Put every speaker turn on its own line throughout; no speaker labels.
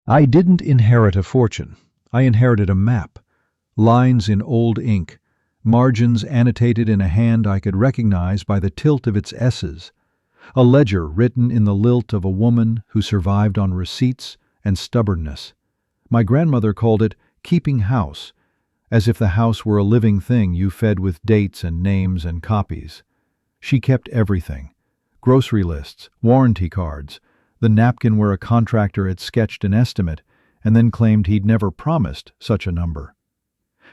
I didn't inherit a fortune. I inherited a map. Lines in old ink, margins annotated in a hand I could recognize by the tilt of its S's, a ledger written in the lilt of a woman who survived on receipts and stubbornness. My grandmother called it keeping house, as if the house were a living thing you fed with dates and names and copies. She kept everything: grocery lists, warranty cards, the napkin where a contractor had sketched an estimate and then claimed he'd never promised such a number.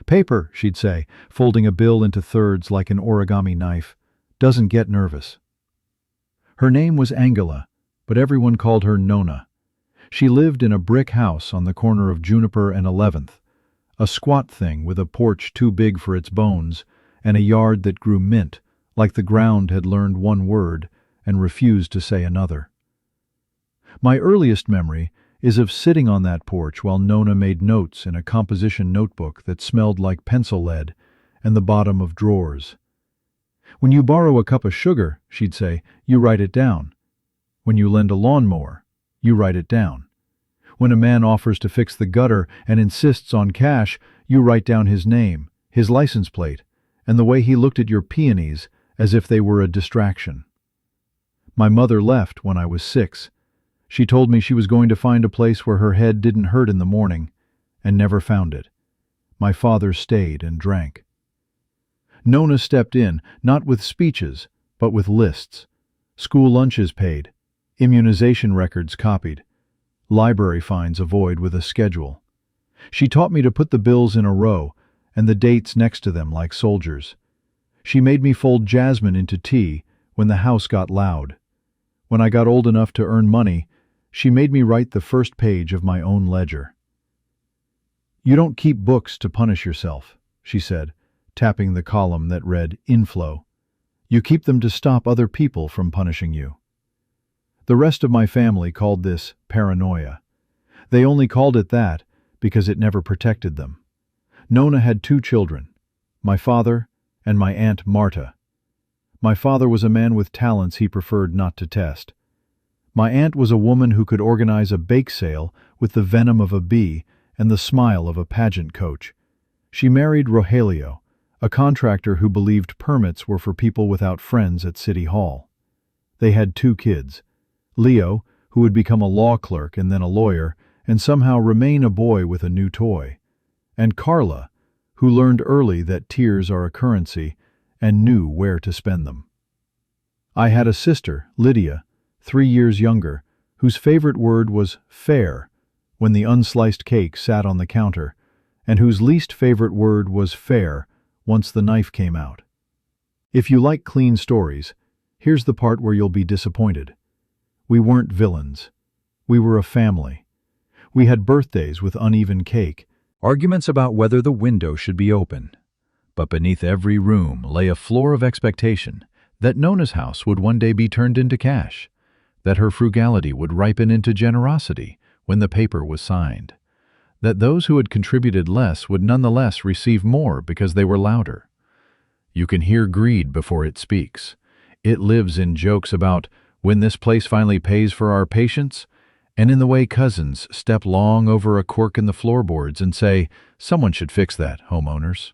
Paper, she'd say, folding a bill into thirds like an origami knife, doesn't get nervous. Her name was Angela, but everyone called her Nona. She lived in a brick house on the corner of Juniper and 11th, a squat thing with a porch too big for its bones and a yard that grew mint, like the ground had learned one word and refused to say another. My earliest memory is of sitting on that porch while Nona made notes in a composition notebook that smelled like pencil lead and the bottom of drawers. When you borrow a cup of sugar, she'd say, you write it down. When you lend a lawnmower, you write it down. When a man offers to fix the gutter and insists on cash, you write down his name, his license plate, and the way he looked at your peonies as if they were a distraction. My mother left when I was 6. She told me she was going to find a place where her head didn't hurt in the morning, and never found it. My father stayed and drank. Nona stepped in, not with speeches, but with lists. School lunches paid, immunization records copied, library fines avoided with a schedule. She taught me to put the bills in a row and the dates next to them like soldiers. She made me fold jasmine into tea when the house got loud. When I got old enough to earn money, she made me write the first page of my own ledger. You don't keep books to punish yourself, she said, tapping the column that read inflow. You keep them to stop other people from punishing you. The rest of my family called this paranoia. They only called it that because it never protected them. Nona had 2 children, my father and my Aunt Marta. My father was a man with talents he preferred not to test. My aunt was a woman who could organize a bake sale with the venom of a bee and the smile of a pageant coach. She married Rogelio, a contractor who believed permits were for people without friends at City Hall. They had 2 kids, Leo, who would become a law clerk and then a lawyer, and somehow remain a boy with a new toy, and Carla, who learned early that tears are a currency and knew where to spend them. I had a sister, Lydia, 3 years younger, whose favorite word was fair when the unsliced cake sat on the counter, and whose least favorite word was fair once the knife came out. If you like clean stories, here's the part where you'll be disappointed. We weren't villains. We were a family. We had birthdays with uneven cake, arguments about whether the window should be open. But beneath every room lay a floor of expectation that Nona's house would one day be turned into cash, that her frugality would ripen into generosity when the paper was signed, that those who had contributed less would nonetheless receive more because they were louder. You can hear greed before it speaks. It lives in jokes about when this place finally pays for our patience, and in the way cousins step long over a cork in the floorboards and say, someone should fix that, homeowners.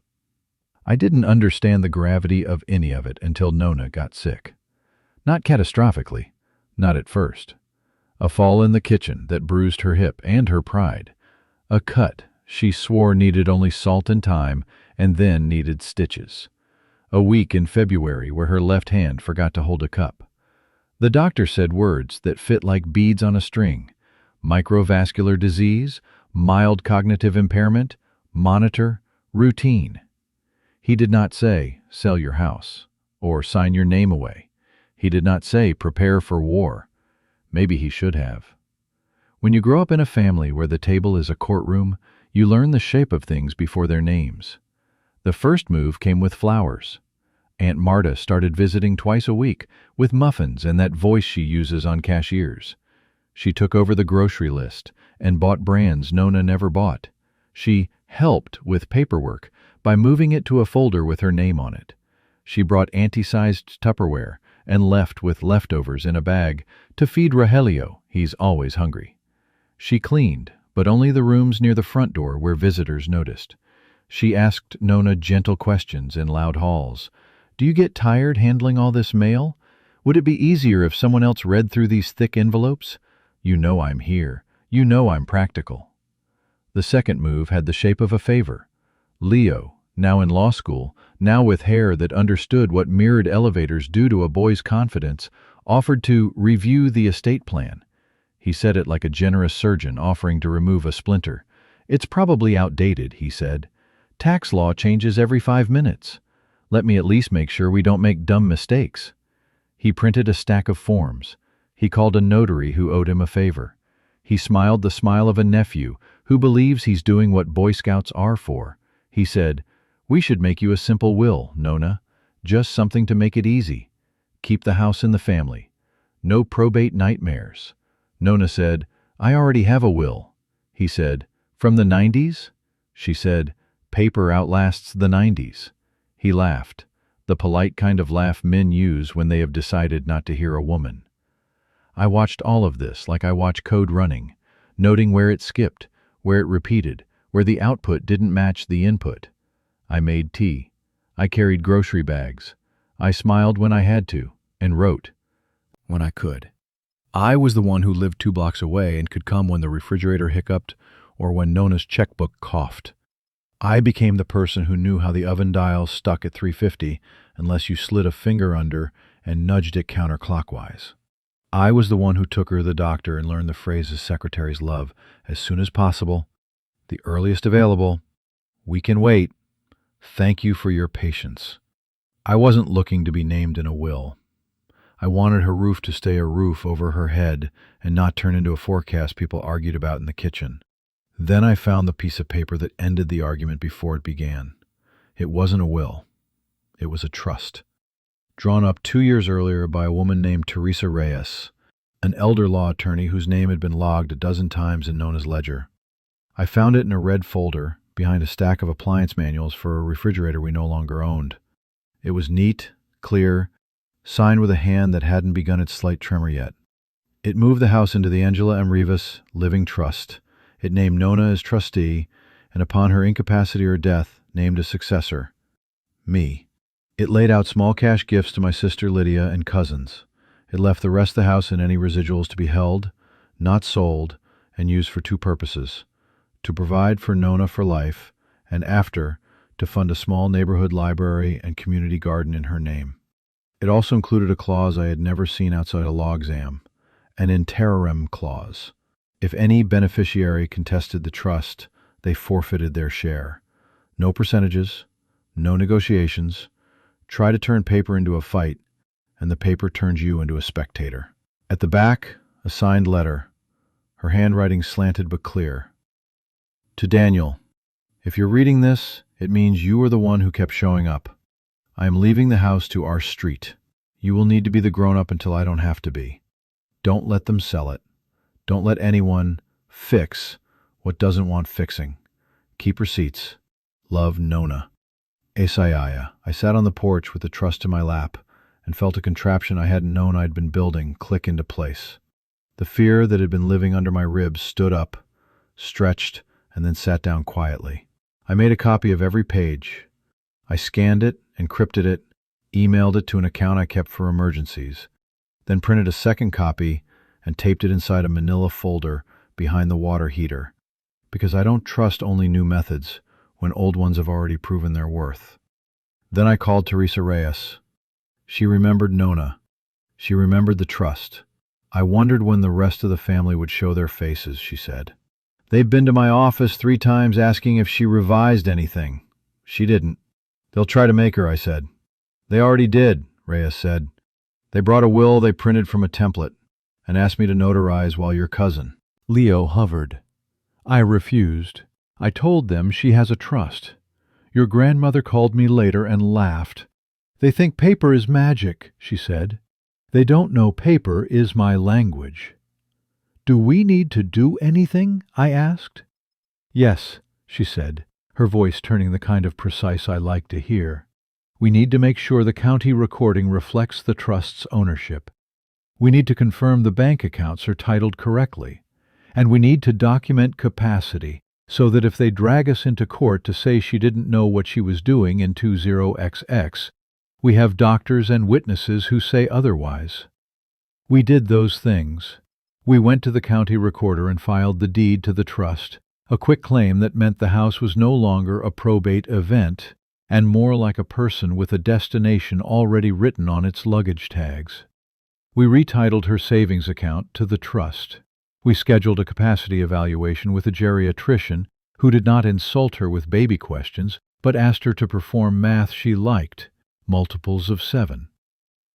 I didn't understand the gravity of any of it until Nona got sick. Not catastrophically, not at first. A fall in the kitchen that bruised her hip and her pride. A cut she swore needed only salt and thyme and then needed stitches. A week in February where her left hand forgot to hold a cup. The doctor said words that fit like beads on a string: microvascular disease, mild cognitive impairment, monitor, routine. He did not say, sell your house, or sign your name away. He did not say, prepare for war. Maybe he should have. When you grow up in a family where the table is a courtroom, you learn the shape of things before their names. The first move came with flowers. Aunt Marta started visiting twice a week, with muffins and that voice she uses on cashiers. She took over the grocery list and bought brands Nona never bought. She helped with paperwork by moving it to a folder with her name on it. She brought auntie-sized Tupperware and left with leftovers in a bag to feed Rogelio, he's always hungry. She cleaned, but only the rooms near the front door where visitors noticed. She asked Nona gentle questions in loud halls. "Do you get tired handling all this mail? Would it be easier if someone else read through these thick envelopes? You know I'm here. You know I'm practical." The second move had the shape of a favor. Leo, now in law school, now with hair that understood what mirrored elevators do to a boy's confidence, offered to review the estate plan. He said it like a generous surgeon offering to remove a splinter. "It's probably outdated," he said. "Tax law changes every 5 minutes. Let me at least make sure we don't make dumb mistakes." He printed a stack of forms. He called a notary who owed him a favor. He smiled the smile of a nephew who believes he's doing what Boy Scouts are for. He said, "We should make you a simple will, Nona. Just something to make it easy. Keep the house in the family. No probate nightmares." Nona said, "I already have a will." He said, "From the 90s?" She said, "Paper outlasts the 90s." He laughed, the polite kind of laugh men use when they have decided not to hear a woman. I watched all of this like I watch code running, noting where it skipped, where it repeated, where the output didn't match the input. I made tea. I carried grocery bags. I smiled when I had to, and wrote when I could. I was the one who lived 2 blocks away and could come when the refrigerator hiccuped or when Nona's checkbook coughed. I became the person who knew how the oven dial stuck at 350 unless you slid a finger under and nudged it counterclockwise. I was the one who took her to the doctor and learned the phrases secretaries love: "as soon as possible," "the earliest available," "we can wait," "thank you for your patience." I wasn't looking to be named in a will. I wanted her roof to stay a roof over her head and not turn into a forecast people argued about in the kitchen. Then I found the piece of paper that ended the argument before it began. It wasn't a will. It was a trust. Drawn up 2 years earlier by a woman named Teresa Reyes, an elder law attorney whose name had been logged a dozen times in Nona's ledger. I found it in a red folder behind a stack of appliance manuals for a refrigerator we no longer owned. It was neat, clear, signed with a hand that hadn't begun its slight tremor yet. It moved the house into the Angela M. Rivas Living Trust. It named Nona as trustee, and upon her incapacity or death, named a successor, me. It laid out small cash gifts to my sister Lydia and cousins. It left the rest of the house and any residuals to be held, not sold, and used for 2 purposes: to provide for Nona for life, and after, to fund a small neighborhood library and community garden in her name. It also included a clause I had never seen outside a law exam, an in terrorem clause. If any beneficiary contested the trust, they forfeited their share. No percentages, no negotiations. Try to turn paper into a fight, and the paper turns you into a spectator. At the back, a signed letter, her handwriting slanted but clear. To Daniel, if you're reading this, it means you are the one who kept showing up. I am leaving the house to our street. You will need to be the grown-up until I don't have to be. Don't let them sell it. Don't let anyone fix what doesn't want fixing. Keep receipts. Love, Nona. Asaiah. I sat on the porch with the trust in my lap and felt a contraption I hadn't known I'd been building click into place. The fear that had been living under my ribs stood up, stretched, and then sat down quietly. I made a copy of every page. I scanned it, encrypted it, emailed it to an account I kept for emergencies, then printed a second copy and taped it inside a manila folder behind the water heater, because I don't trust only new methods when old ones have already proven their worth. Then I called Teresa Reyes. She remembered Nona. She remembered the trust. I wondered when the rest of the family would show their faces, she said. They've been to my office 3 times asking if she revised anything. She didn't. They'll try to make her, I said. They already did, Reyes said. They brought a will they printed from a template and asked me to notarize while your cousin. Leo hovered. I refused. I told them she has a trust. Your grandmother called me later and laughed. They think paper is magic, she said. They don't know paper is my language. Do we need to do anything? I asked. Yes, she said, her voice turning the kind of precise I like to hear. We need to make sure the county recording reflects the trust's ownership. We need to confirm the bank accounts are titled correctly. And we need to document capacity, so that if they drag us into court to say she didn't know what she was doing in 20XX, we have doctors and witnesses who say otherwise. We did those things. We went to the county recorder and filed the deed to the trust, a quick claim that meant the house was no longer a probate event, and more like a person with a destination already written on its luggage tags. We retitled her savings account to the trust. We scheduled a capacity evaluation with a geriatrician who did not insult her with baby questions, but asked her to perform math she liked, multiples of 7,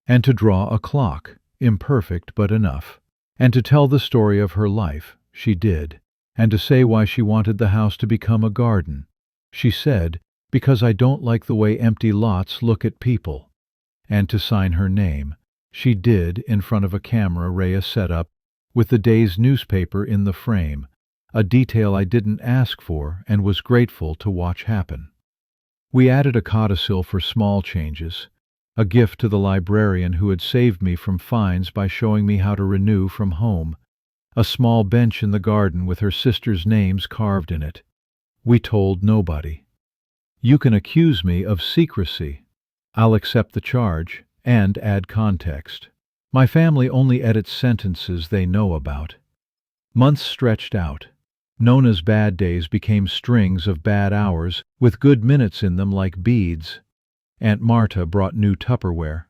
and to draw a clock, imperfect but enough, and to tell the story of her life, she did, and to say why she wanted the house to become a garden. She said, "Because I don't like the way empty lots look at people," and to sign her name. She did, in front of a camera Rhea set up, with the day's newspaper in the frame, a detail I didn't ask for and was grateful to watch happen. We added a codicil for small changes, a gift to the librarian who had saved me from fines by showing me how to renew from home, a small bench in the garden with her sisters' names carved in it. We told nobody. You can accuse me of secrecy. I'll accept the charge and add context. My family only edits sentences they know about. Months stretched out. Nona's bad days became strings of bad hours, with good minutes in them like beads. Aunt Marta brought new Tupperware.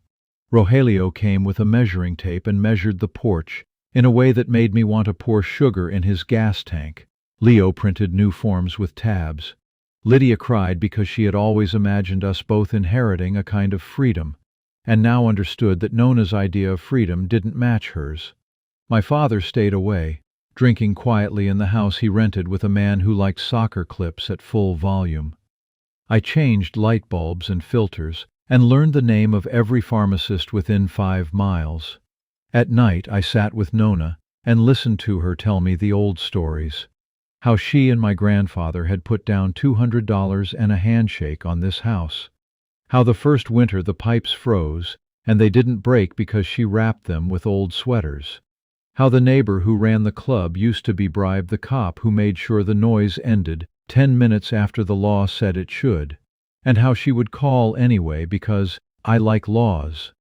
Rogelio came with a measuring tape and measured the porch, in a way that made me want to pour sugar in his gas tank. Leo printed new forms with tabs. Lydia cried because she had always imagined us both inheriting a kind of freedom, and now understood that Nona's idea of freedom didn't match hers. My father stayed away, drinking quietly in the house he rented with a man who liked soccer clips at full volume. I changed light bulbs and filters, and learned the name of every pharmacist within 5 miles. At night I sat with Nona and listened to her tell me the old stories. How she and my grandfather had put down $200 and a handshake on this house. How the first winter the pipes froze, and they didn't break because she wrapped them with old sweaters. How the neighbor who ran the club used to be bribed the cop who made sure the noise ended 10 minutes after the law said it should. And how she would call anyway because I like laws.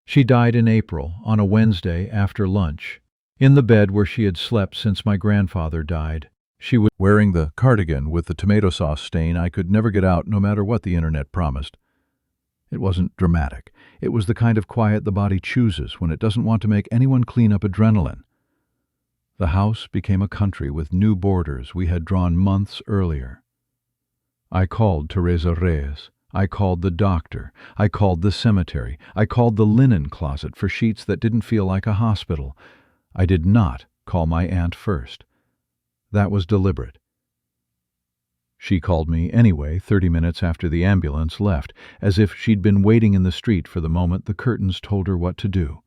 She died in April, on a Wednesday after lunch, in the bed where she had slept since my grandfather died. She was wearing the cardigan with the tomato sauce stain I could never get out no matter what the internet promised. It wasn't dramatic. It was the kind of quiet the body chooses when it doesn't want to make anyone clean up adrenaline. The house became a country with new borders we had drawn months earlier. I called Teresa Reyes. I called the doctor. I called the cemetery. I called the linen closet for sheets that didn't feel like a hospital. I did not call my aunt first. That was deliberate. She called me anyway 30 minutes after the ambulance left, as if she'd been waiting in the street for the moment the curtains told her what to do.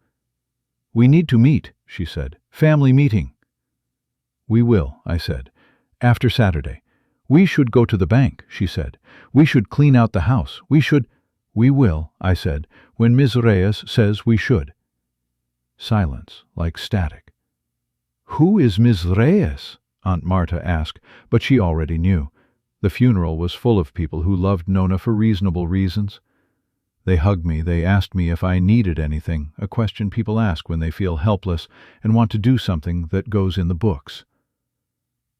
"We need to meet," she said. "Family meeting." "We will," I said. "After Saturday." "We should go to the bank," she said. "We should clean out the house. We should—" "We will," I said, "when Ms. Reyes says we should." Silence, like static. "Who is Ms. Reyes?" Aunt Marta asked, but she already knew. The funeral was full of people who loved Nona for reasonable reasons. They hugged me, they asked me if I needed anything, a question people ask when they feel helpless and want to do something that goes in the books.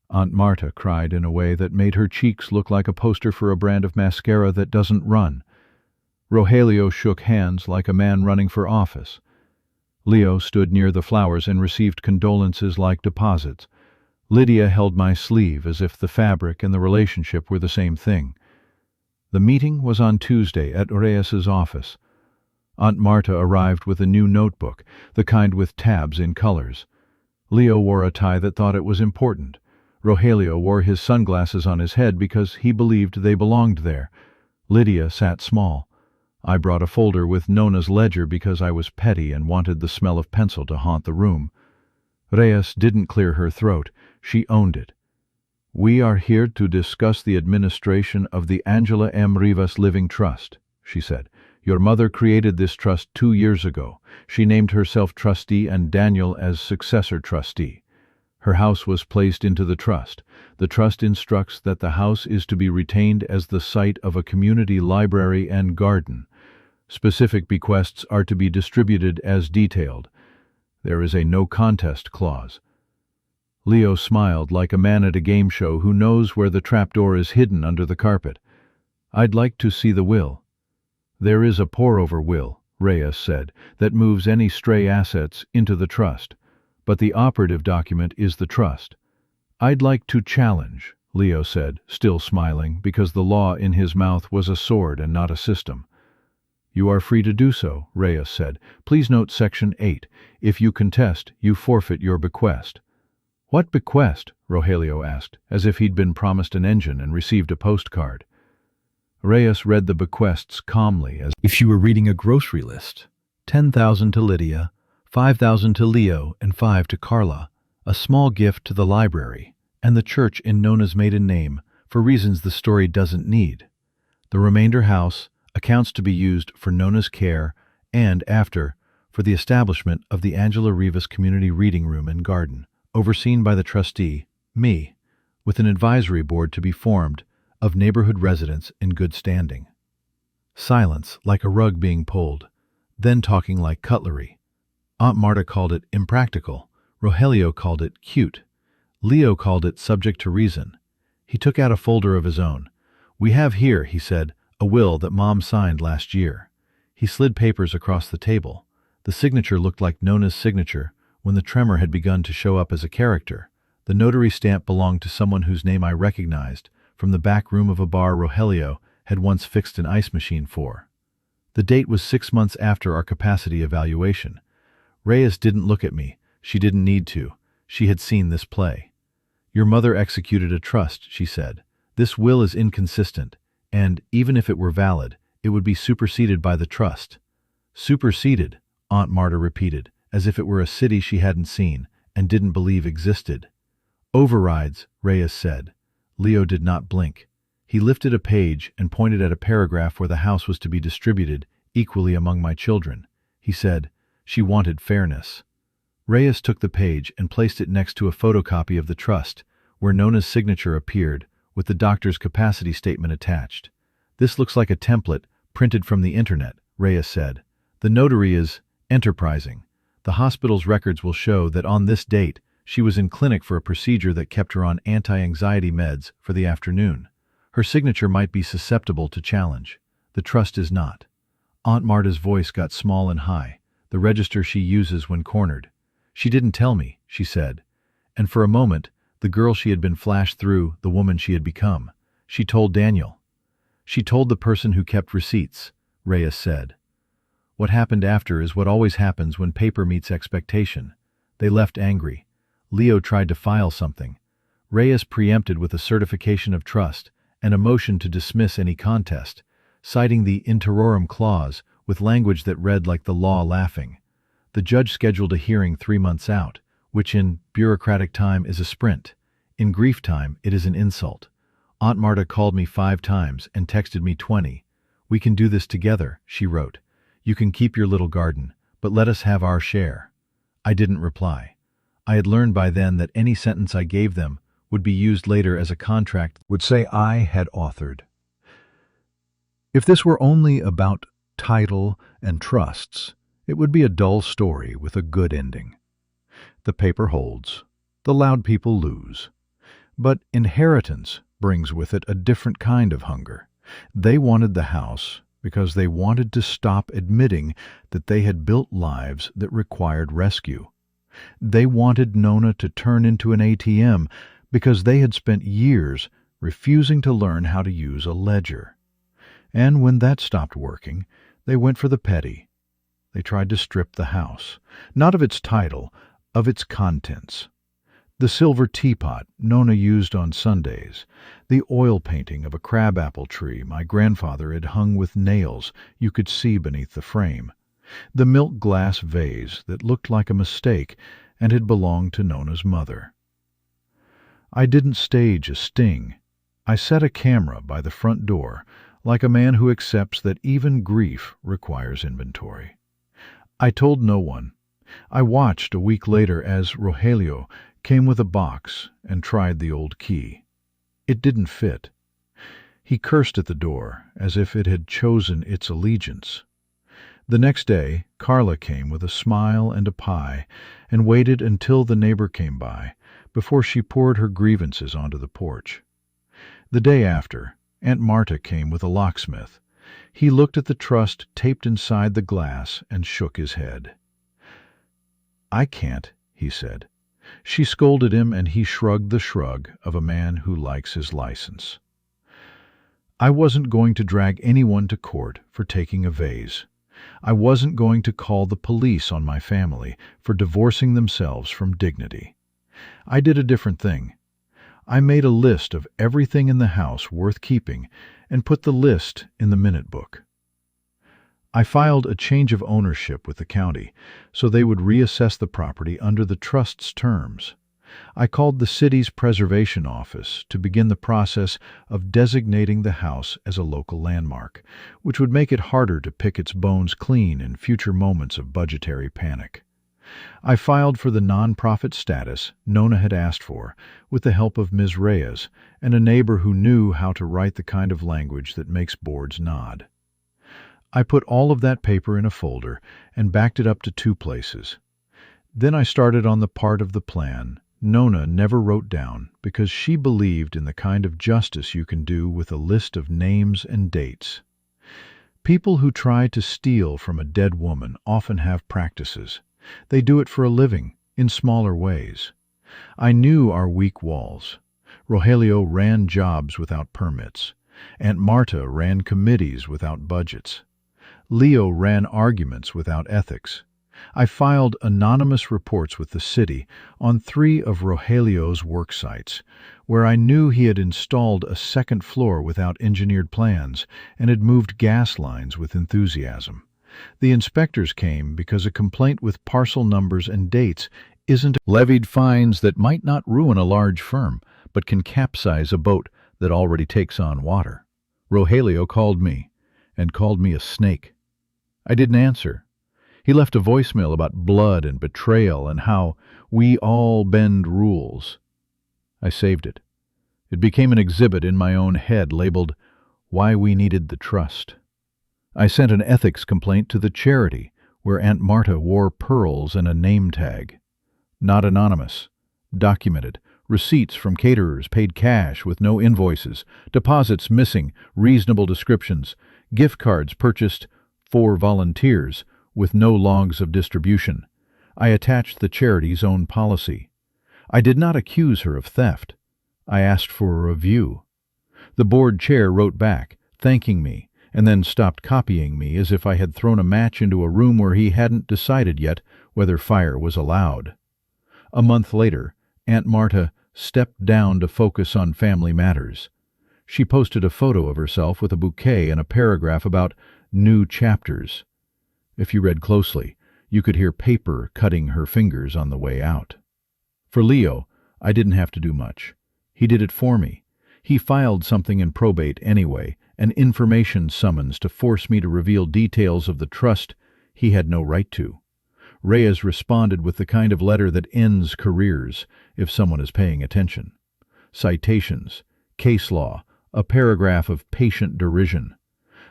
Aunt Marta cried in a way that made her cheeks look like a poster for a brand of mascara that doesn't run. Rogelio shook hands like a man running for office. Leo stood near the flowers and received condolences like deposits. Lydia held my sleeve as if the fabric and the relationship were the same thing. The meeting was on Tuesday at Reyes's office. Aunt Marta arrived with a new notebook, the kind with tabs in colors. Leo wore a tie that thought it was important. Rogelio wore his sunglasses on his head because he believed they belonged there. Lydia sat small. I brought a folder with Nona's ledger because I was petty and wanted the smell of pencil to haunt the room. Reyes didn't clear her throat. She owned it. "We are here to discuss the administration of the Angela M. Rivas Living Trust," she said. "Your mother created this trust 2 years ago. She named herself trustee and Daniel as successor trustee. Her house was placed into the trust. The trust instructs that the house is to be retained as the site of a community library and garden. Specific bequests are to be distributed as detailed. There is a no contest clause. Leo smiled like a man at a game show who knows where the trapdoor is hidden under the carpet. I'd like to see the will. There is a pour-over will, Reyes said, that moves any stray assets into the trust. But the operative document is the trust. I'd like to challenge, Leo said, still smiling, because the law in his mouth was a sword and not a system. You are free to do so, Reyes said. Please note Section 8. If you contest, you forfeit your bequest. What bequest? Rogelio asked, as if he'd been promised an engine and received a postcard. Reyes read the bequests calmly, as if she were reading a grocery list. 10,000 to Lydia, 5,000 to Leo, and 5 to Carla, a small gift to the library, and the church in Nona's maiden name, for reasons the story doesn't need. The remainder house, accounts to be used for Nona's care and, after, for the establishment of the Angela Rivas Community Reading Room and Garden, overseen by the trustee, me, with an advisory board to be formed of neighborhood residents in good standing. Silence, like a rug being pulled, then talking like cutlery. Aunt Marta called it impractical. Rogelio called it cute. Leo called it subject to reason. He took out a folder of his own. We have here, he said, a will that Mom signed last year. He slid papers across the table. The signature looked like Nona's signature when the tremor had begun to show up as a character. The notary stamp belonged to someone whose name I recognized from the back room of a bar Rogelio had once fixed an ice machine for. The date was 6 months after our capacity evaluation. Reyes didn't look at me. She didn't need to. She had seen this play. Your mother executed a trust, she said. This will is inconsistent, and, even if it were valid, it would be superseded by the trust. Superseded, Aunt Marta repeated, as if it were a city she hadn't seen and didn't believe existed. Overrides, Reyes said. Leo did not blink. He lifted a page and pointed at a paragraph where the house was to be distributed equally among my children. He said, she wanted fairness. Reyes took the page and placed it next to a photocopy of the trust, where Nona's signature appeared, with the doctor's capacity statement attached. This looks like a template printed from the internet, Reyes said. The notary is enterprising. The hospital's records will show that on this date, she was in clinic for a procedure that kept her on anti-anxiety meds for the afternoon. Her signature might be susceptible to challenge. The trust is not. Aunt Marta's voice got small and high, the register she uses when cornered. She didn't tell me, she said. And for a moment, the girl she had been flashed through, the woman she had become. She told Daniel. She told the person who kept receipts, Reyes said. What happened after is what always happens when paper meets expectation. They left angry. Leo tried to file something. Reyes preempted with a certification of trust and a motion to dismiss any contest, citing the interorum clause with language that read like the law laughing. The judge scheduled a hearing 3 months out, which in bureaucratic time is a sprint. In grief time, it is an insult. Aunt Marta called me 5 times and texted me 20. We can do this together, she wrote. You can keep your little garden, but let us have our share. I didn't reply. I had learned by then that any sentence I gave them would be used later as a contract would say I had authored. If this were only about title and trusts, it would be a dull story with a good ending. The paper holds. The loud people lose. But inheritance brings with it a different kind of hunger. They wanted the house because they wanted to stop admitting that they had built lives that required rescue. They wanted Nona to turn into an ATM because they had spent years refusing to learn how to use a ledger. And when that stopped working, they went for the petty. They tried to strip the house, not of its title, of its contents. The silver teapot Nona used on Sundays, the oil painting of a crabapple tree my grandfather had hung with nails you could see beneath the frame, the milk glass vase that looked like a mistake and had belonged to Nona's mother. I didn't stage a sting. I set a camera by the front door, like a man who accepts that even grief requires inventory. I told no one.
I watched a week later as Rogelio came with a box and tried the old key. It didn't fit. He cursed at the door, as if it had chosen its allegiance. The next day, Carla came with a smile and a pie, and waited until the neighbor came by, before she poured her grievances onto the porch. The day after, Aunt Marta came with a locksmith. He looked at the trust taped inside the glass and shook his head. "I can't," he said. She scolded him, and he shrugged the shrug of a man who likes his license. I wasn't going to drag anyone to court for taking a vase. I wasn't going to call the police on my family for divorcing themselves from dignity. I did a different thing. I made a list of everything in the house worth keeping and put the list in the minute book. I filed a change of ownership with the county so they would reassess the property under the trust's terms. I called the city's preservation office to begin the process of designating the house as a local landmark, which would make it harder to pick its bones clean in future moments of budgetary panic. I filed for the nonprofit status Nona had asked for, with the help of Ms. Reyes and a neighbor who knew how to write the kind of language that makes boards nod. I put all of that paper in a folder and backed it up to 2 places. Then I started on the part of the plan Nona never wrote down because she believed in the kind of justice you can do with a list of names and dates. People who try to steal from a dead woman often have practices. They do it for a living, in smaller ways. I knew our weak walls. Rogelio ran jobs without permits. Aunt Marta ran committees without budgets. Leo ran arguments without ethics. I filed anonymous reports with the city on 3 of Rogelio's work sites, where I knew he had installed a second floor without engineered plans and had moved gas lines with enthusiasm. The inspectors came because a complaint with parcel numbers and dates isn't levied fines that might not ruin a large firm, but can capsize a boat that already takes on water. Rogelio called me a snake. I didn't answer. He left a voicemail about blood and betrayal and how we all bend rules. I saved it. It became an exhibit in my own head labeled, "Why We Needed the Trust." I sent an ethics complaint to the charity where Aunt Marta wore pearls and a name tag. Not anonymous. Documented. Receipts from caterers paid cash with no invoices. Deposits missing. Reasonable descriptions. Gift cards purchased for volunteers with no logs of distribution. I attached the charity's own policy. I did not accuse her of theft. I asked for a review. The board chair wrote back, thanking me, and then stopped copying me as if I had thrown a match into a room where he hadn't decided yet whether fire was allowed. A month later, Aunt Marta stepped down to focus on family matters. She posted a photo of herself with a bouquet and a paragraph about new chapters. If you read closely, you could hear paper cutting her fingers on the way out. For Leo, I didn't have to do much. He did it for me. He filed something in probate anyway, an information summons to force me to reveal details of the trust he had no right to. Reyes responded with the kind of letter that ends careers if someone is paying attention. Citations, case law, a paragraph of patient derision.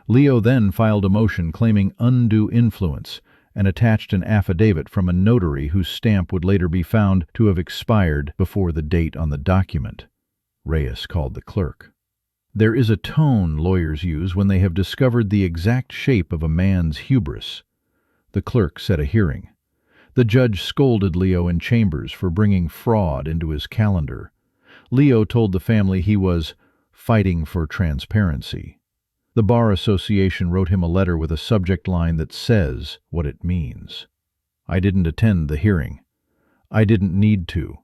Leo then filed a motion claiming undue influence and attached an affidavit from a notary whose stamp would later be found to have expired before the date on the document. Reyes called the clerk. There is a tone lawyers use when they have discovered the exact shape of a man's hubris. The clerk set a hearing. The judge scolded Leo in chambers for bringing fraud into his calendar. Leo told the family he was fighting for transparency. The Bar Association wrote him a letter with a subject line that says what it means. I didn't attend the hearing. I didn't need to.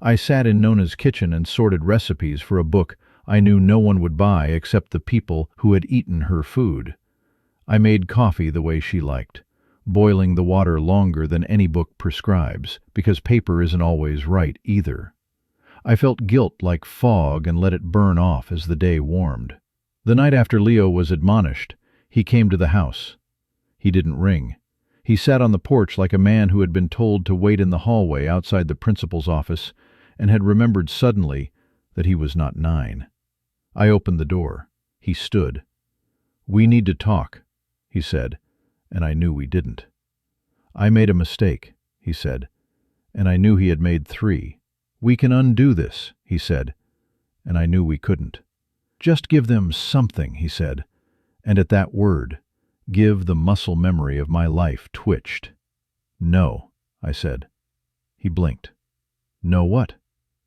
I sat in Nona's kitchen and sorted recipes for a book I knew no one would buy except the people who had eaten her food. I made coffee the way she liked, boiling the water longer than any book prescribes, because paper isn't always right either. I felt guilt like fog and let it burn off as the day warmed. The night after Leo was admonished, he came to the house. He didn't ring. He sat on the porch like a man who had been told to wait in the hallway outside the principal's office and had remembered suddenly that he was not 9. I opened the door. He stood. "We need to talk," he said, and I knew we didn't. "I made a mistake," he said, and I knew he had made 3. "We can undo this," he said, and I knew we couldn't. "Just give them something," he said, and at that word, give, the muscle memory of my life twitched. "No," I said. He blinked. "No what?"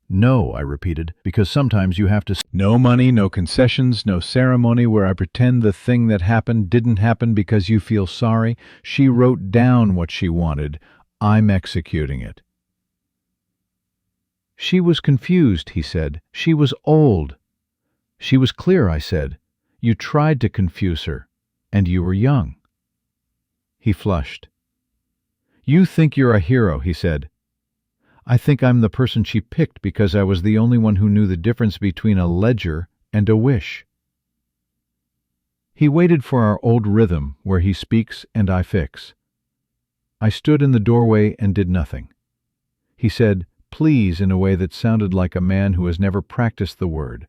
"No," I repeated, "because sometimes you have to no money, no concessions, no ceremony where I pretend the thing that happened didn't happen because you feel sorry. She wrote down what she wanted. I'm executing it." "She was confused," he said. "She was old." "She was clear," I said. "You tried to confuse her, and you were young." He flushed. "You think you're a hero," he said. "I think I'm the person she picked because I was the only one who knew the difference between a ledger and a wish." He waited for our old rhythm where he speaks and I fix. I stood in the doorway and did nothing. He said, "Please," in a way that sounded like a man who has never practiced the word.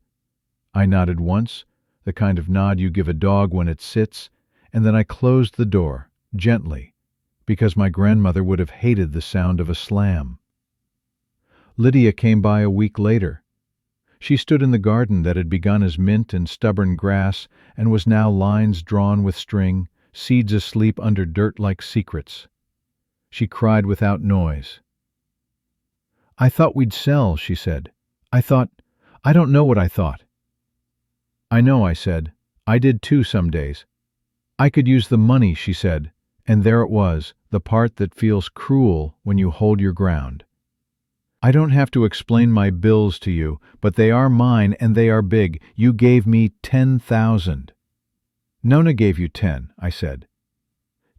I nodded once, the kind of nod you give a dog when it sits, and then I closed the door, gently, because my grandmother would have hated the sound of a slam. Lydia came by a week later. She stood in the garden that had begun as mint and stubborn grass and was now lines drawn with string, seeds asleep under dirt like secrets. She cried without noise. "I thought we'd sell," she said. I don't know what I thought." "I know," I said. "I did too some days." "I could use the money," she said, and there it was, the part that feels cruel when you hold your ground. "I don't have to explain my bills to you, but they are mine and they are big. You gave me 10,000. "Nona gave you 10, I said.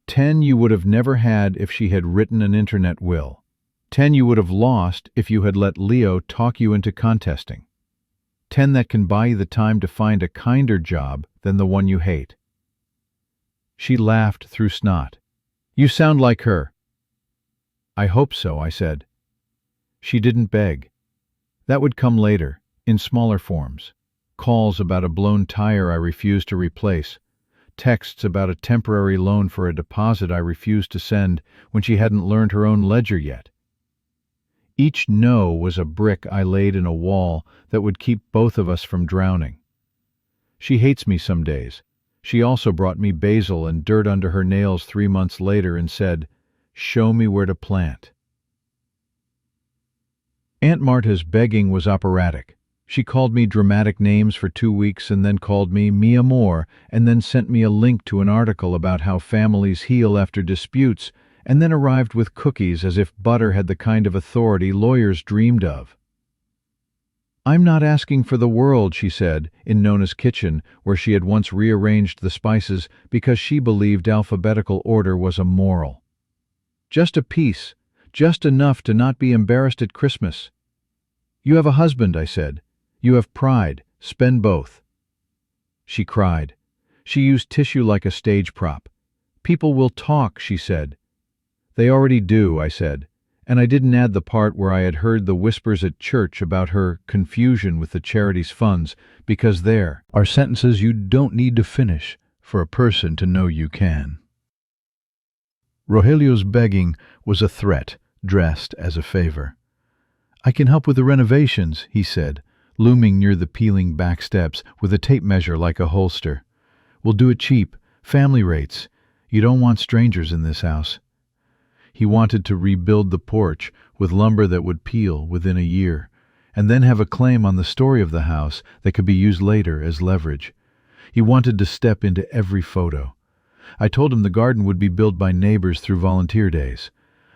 10 you would have never had if she had written an internet will. 10 you would have lost if you had let Leo talk you into contesting. 10 that can buy you the time to find a kinder job than the one you hate." She laughed through snot. "You sound like her." "I hope so," I said. She didn't beg. That would come later, in smaller forms. Calls about a blown tire I refused to replace. Texts about a temporary loan for a deposit I refused to send when she hadn't learned her own ledger yet. Each no was a brick I laid in a wall that would keep both of us from drowning. She hates me some days. She also brought me basil and dirt under her nails 3 months later and said, "Show me where to plant." Aunt Marta's begging was operatic. She called me dramatic names for 2 weeks and then called me mi amor and then sent me a link to an article about how families heal after disputes and then arrived with cookies as if butter had the kind of authority lawyers dreamed of. "I'm not asking for the world," she said, in Nona's kitchen where she had once rearranged the spices because she believed alphabetical order was a moral. "Just a piece, just enough to not be embarrassed at Christmas." "You have a husband," I said. "You have pride. Spend both." She cried. She used tissue like a stage prop. "People will talk," she said. "They already do," I said, and I didn't add the part where I had heard the whispers at church about her confusion with the charity's funds, because there are sentences you don't need to finish for a person to know you can. Rogelio's begging was a threat, dressed as a favor. "I can help with the renovations," he said, looming near the peeling back steps with a tape measure like a holster. "We'll do it cheap, family rates. You don't want strangers in this house." He wanted to rebuild the porch with lumber that would peel within a year, and then have a claim on the story of the house that could be used later as leverage. He wanted to step into every photo. I told him the garden would be built by neighbors through volunteer days.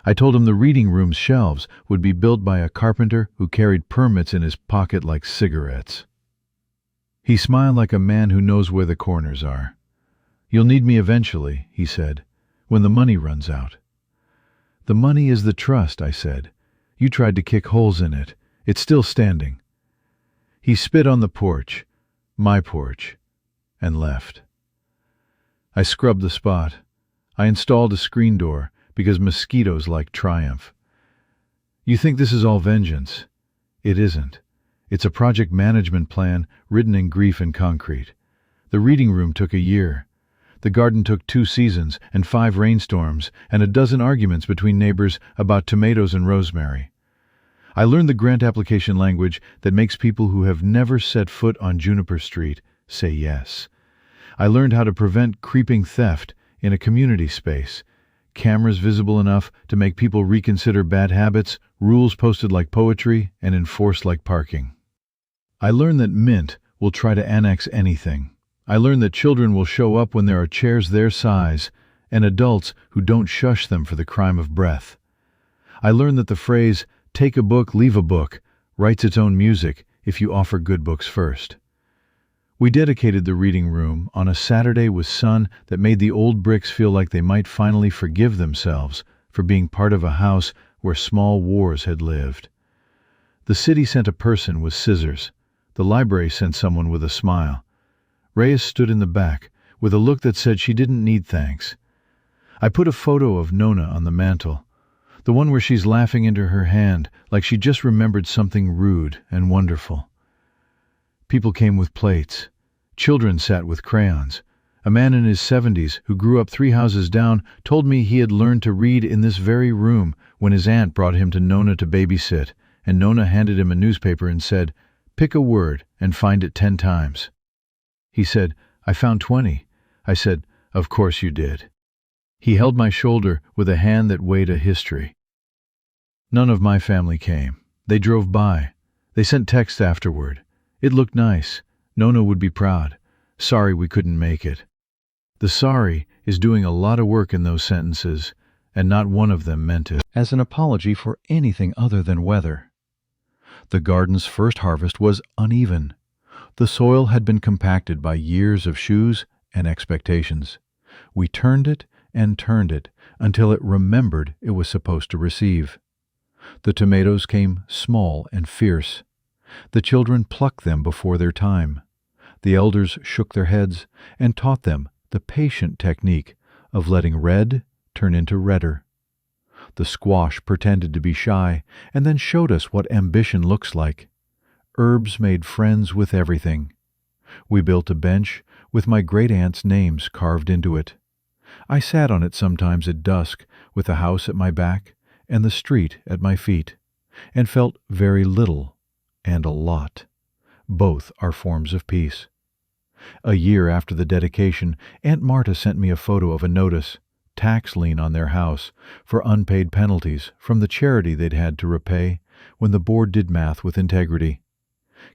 I told him the reading room's shelves would be built by a carpenter who carried permits in his pocket like cigarettes. He smiled like a man who knows where the corners are. "You'll need me eventually," he said, "when the money runs out." "The money is the trust," I said. "You tried to kick holes in it. It's still standing." He spit on the porch, my porch, and left. I scrubbed the spot. I installed a screen door because mosquitoes like triumph. You think this is all vengeance? It isn't. It's a project management plan written in grief and concrete. The reading room took a year. The garden took 2 seasons and 5 rainstorms and a dozen arguments between neighbors about tomatoes and rosemary. I learned the grant application language that makes people who have never set foot on Juniper Street say yes. I learned how to prevent creeping theft in a community space. Cameras visible enough to make people reconsider bad habits, rules posted like poetry, and enforced like parking. I learned that Mint will try to annex anything. I learned that children will show up when there are chairs their size, and adults who don't shush them for the crime of breath. I learned that the phrase, "take a book, leave a book," writes its own music if you offer good books first. We dedicated the reading room on a Saturday with sun that made the old bricks feel like they might finally forgive themselves for being part of a house where small wars had lived. The city sent a person with scissors. The library sent someone with a smile. Reyes stood in the back with a look that said she didn't need thanks. I put a photo of Nona on the mantel, the one where she's laughing into her hand like she just remembered something rude and wonderful. People came with plates. Children sat with crayons. A man in his 70s who grew up 3 houses down told me he had learned to read in this very room when his aunt brought him to Nona to babysit, and Nona handed him a newspaper and said, "Pick a word and find it 10 times." He said, "I found 20. I said, "Of course you did." He held my shoulder with a hand that weighed a history. None of my family came. They drove by. They sent texts afterward. It looked nice. Nona would be proud. Sorry we couldn't make it. The sorry is doing a lot of work in those sentences, and not one of them meant it as an apology for anything other than weather. The garden's first harvest was uneven. The soil had been compacted by years of shoes and expectations. We turned it and turned it until it remembered it was supposed to receive. The tomatoes came small and fierce. The children plucked them before their time. The elders shook their heads and taught them the patient technique of letting red turn into redder. The squash pretended to be shy and then showed us what ambition looks like. Herbs made friends with everything. We built a bench with my great-aunt's names carved into it. I sat on it sometimes at dusk with the house at my back and the street at my feet, and felt very little and a lot. Both are forms of peace. A year after the dedication, Aunt Marta sent me a photo of a notice, tax lien on their house, for unpaid penalties from the charity they'd had to repay when the board did math with integrity.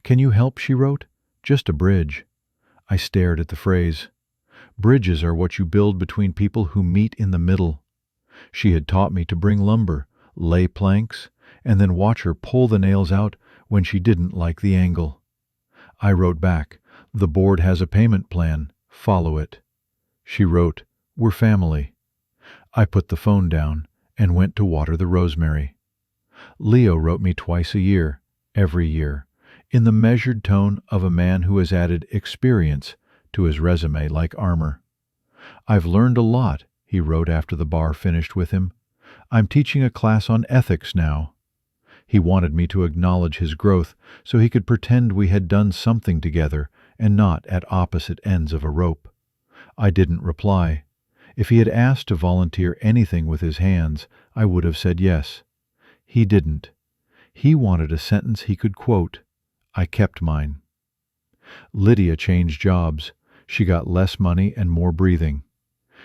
"Can you help?" she wrote. "Just a bridge." I stared at the phrase. Bridges are what you build between people who meet in the middle. She had taught me to bring lumber, lay planks, and then watch her pull the nails out when she didn't like the angle. I wrote back, "The board has a payment plan. Follow it." She wrote, "We're family." I put the phone down and went to water the rosemary. Leo wrote me twice a year, every year, in the measured tone of a man who has added experience to his resume like armor. "I've learned a lot," he wrote after the bar finished with him. "I'm teaching a class on ethics now." He wanted me to acknowledge his growth so he could pretend we had done something together and not at opposite ends of a rope. I didn't reply. If he had asked to volunteer anything with his hands, I would have said yes. He didn't. He wanted a sentence he could quote. I kept mine. Lydia changed jobs. She got less money and more breathing.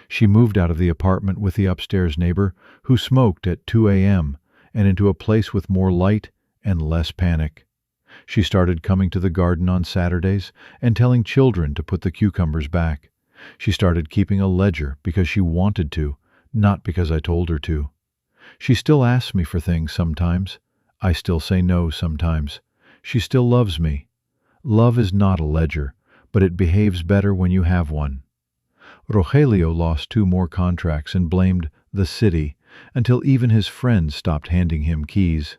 She moved out of the apartment with the upstairs neighbor who smoked at 2 a.m. and into a place with more light and less panic. She started coming to the garden on Saturdays and telling children to put the cucumbers back. She started keeping a ledger because she wanted to, not because I told her to. She still asks me for things sometimes. I still say no sometimes. She still loves me. Love is not a ledger, but it behaves better when you have one. Rogelio lost 2 more contracts and blamed the city until even his friends stopped handing him keys.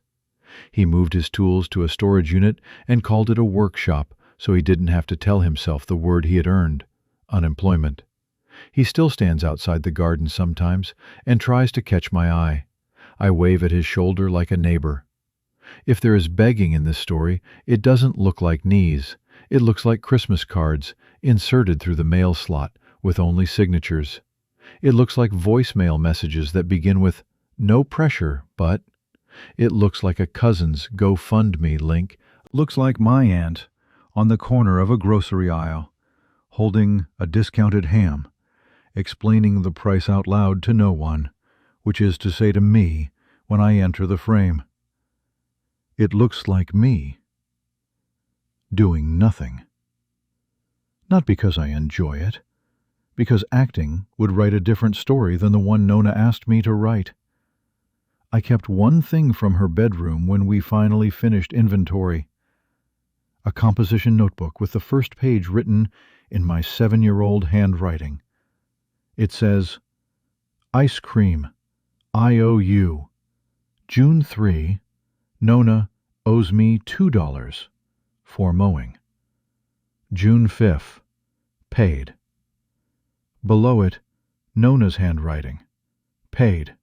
He moved his tools to a storage unit and called it a workshop so he didn't have to tell himself the word he had earned, unemployment. He still stands outside the garden sometimes and tries to catch my eye. I wave at his shoulder like a neighbor. If there is begging in this story, it doesn't look like knees. It looks like Christmas cards inserted through the mail slot with only signatures. It looks like voicemail messages that begin with "no pressure, but..." It looks like a cousin's GoFundMe link.
Looks like my aunt on the corner of a grocery aisle, holding a discounted ham, explaining the price out loud to no one, which is to say to me when I enter the frame. It looks like me doing nothing. Not because I enjoy it, because acting would write a different story than the one Nona asked me to write. I kept one thing from her bedroom when we finally finished inventory. A composition notebook with the first page written in my 7-year-old handwriting. It says, "Ice cream, IOU, June 3, Nona owes me $2 for mowing. June 5th, paid." Below it, Nona's handwriting, paid.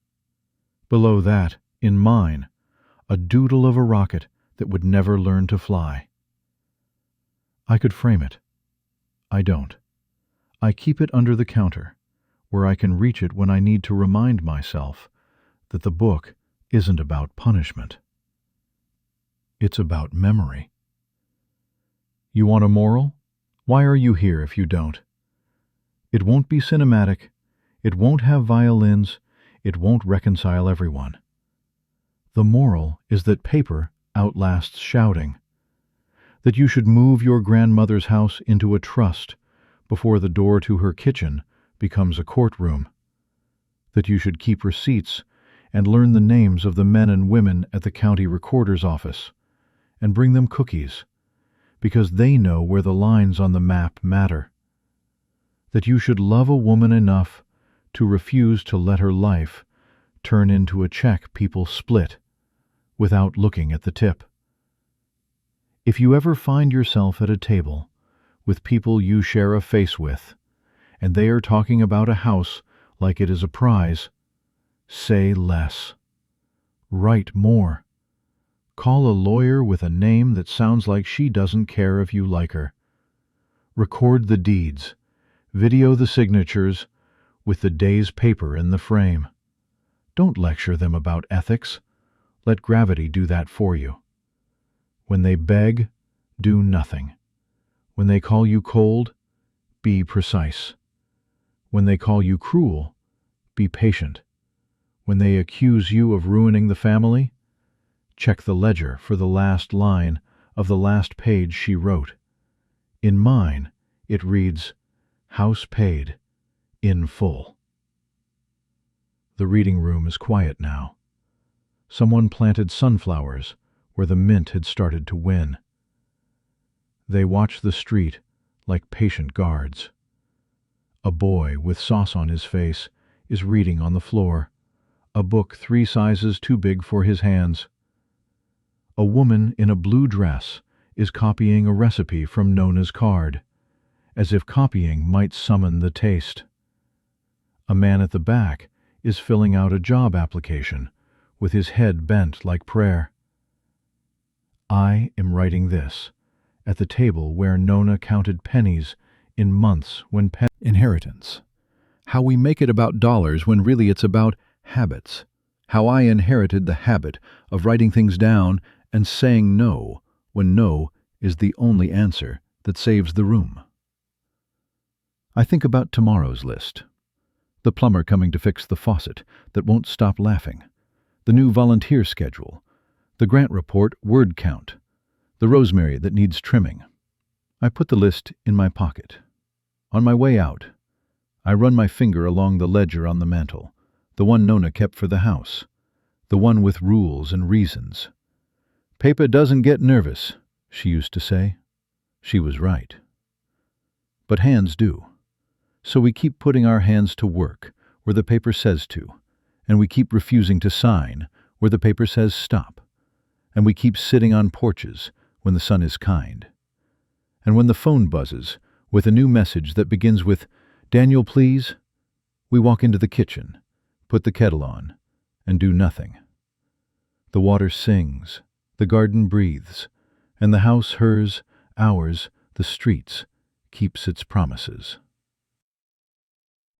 Below that, in mine, a doodle of a rocket that would never learn to fly. I could frame it. I don't. I keep it under the counter, where I can reach it when I need to remind myself that the book isn't about punishment. It's about memory. You want a moral? Why are you here if you don't? It won't be cinematic. It won't have violins. It won't reconcile everyone. The moral is that paper outlasts shouting. That you should move your grandmother's house into a trust before the door to her kitchen becomes a courtroom. That you should keep receipts and learn the names of the men and women at the county recorder's office and bring them cookies because they know where the lines on the map matter. That you should love a woman enough to refuse to let her life turn into a check people split without looking at the tip. If you ever find yourself at a table with people you share a face with, and they are talking about a house like it is a prize, say less. Write more. Call a lawyer with a name that sounds like she doesn't care if you like her. Record the deeds. Video the signatures with the day's paper in the frame. Don't lecture them about ethics. Let gravity do that for you. When they beg, do nothing. When they call you cold, be precise. When they call you cruel, be patient. When they accuse you of ruining the family, check the ledger for the last line of the last page she wrote. In mine, it reads, "House paid, in full." The reading room is quiet now. Someone planted sunflowers where the mint had started to win. They watch the street like patient guards. A boy with sauce on his face is reading on the floor, a book 3 sizes too big for his hands. A woman in a blue dress is copying a recipe from Nona's card, as if copying might summon the taste. A man at the back is filling out a job application with his head bent like prayer. I am writing this at the table where Nona counted pennies in months when inheritance. How we make it about dollars when really it's about habits. How I inherited the habit of writing things down and saying no when no is the only answer that saves the room. I think about tomorrow's list. The plumber coming to fix the faucet that won't stop laughing. The new volunteer schedule. The grant report word count. The rosemary that needs trimming. I put the list in my pocket. On my way out, I run my finger along the ledger on the mantel, the one Nona kept for the house, the one with rules and reasons. "Paper doesn't get nervous," she used to say. She was right. But hands do. So we keep putting our hands to work where the paper says to, and we keep refusing to sign where the paper says stop, and we keep sitting on porches when the sun is kind. And when the phone buzzes with a new message that begins with Daniel, please. We walk into the kitchen, put the kettle on, and do nothing. The water sings, the garden breathes, and the house hers, ours, the streets, keeps its promises.